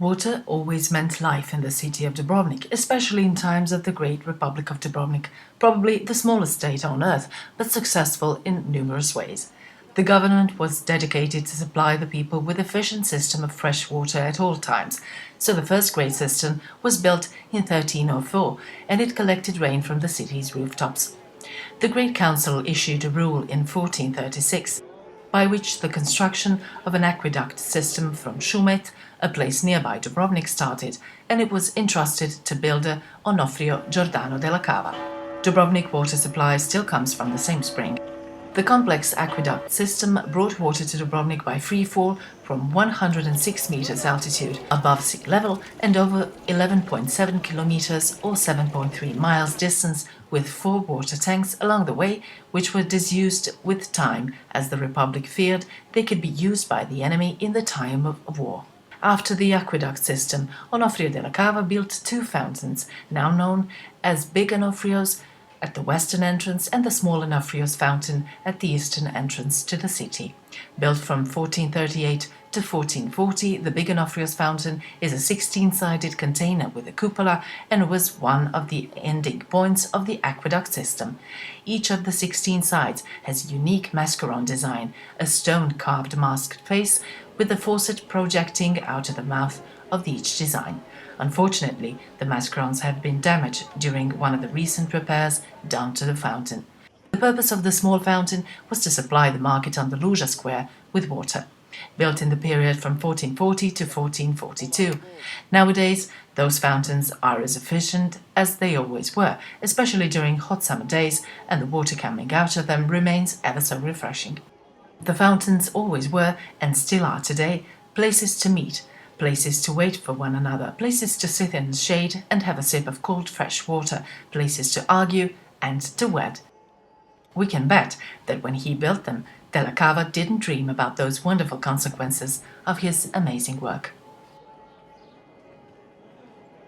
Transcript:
Water always meant life in the city of Dubrovnik, especially in times of the Great Republic of Dubrovnik, probably the smallest state on earth, but successful in numerous ways. The government was dedicated to supply the people with efficient system of fresh water at all times, so the first great cistern was built in 1304, and it collected rain from the city's rooftops. The Great Council issued a rule in 1436 by which the construction of an aqueduct system from Shumet, a place nearby Dubrovnik, started, and it was entrusted to builder Onofrio Giordano della Cava. Dubrovnik water supply still comes from the same spring. The complex aqueduct system brought water to Dubrovnik by free fall from 106 meters altitude above sea level and over 11.7 kilometers or 7.3 miles distance, with 4 water tanks along the way, which were disused with time as the Republic feared they could be used by the enemy in the time of war. After the aqueduct system, Onofrio della Cava built 2 fountains, now known as Big Onofrio's at the western entrance and the small Onofrio's fountain at the eastern entrance to the city. Built from 1438 to 1440, the Big Onofrio's fountain is a 16-sided container with a cupola and was one of the ending points of the aqueduct system. Each of the 16 sides has a unique mascaron design, a stone-carved masked face with the faucet projecting out of the mouth of each design. Unfortunately, the mascarons have been damaged during one of the recent repairs done to the fountain. The purpose of the small fountain was to supply the market on the Luja Square with water. Built in the period from 1440 to 1442. Nowadays, those fountains are as efficient as they always were, especially during hot summer days, and the water coming out of them remains ever so refreshing. The fountains always were, and still are today, places to meet, places to wait for one another, places to sit in the shade and have a sip of cold fresh water, places to argue and to wed. We can bet that when he built them, Della Cava didn't dream about those wonderful consequences of his amazing work.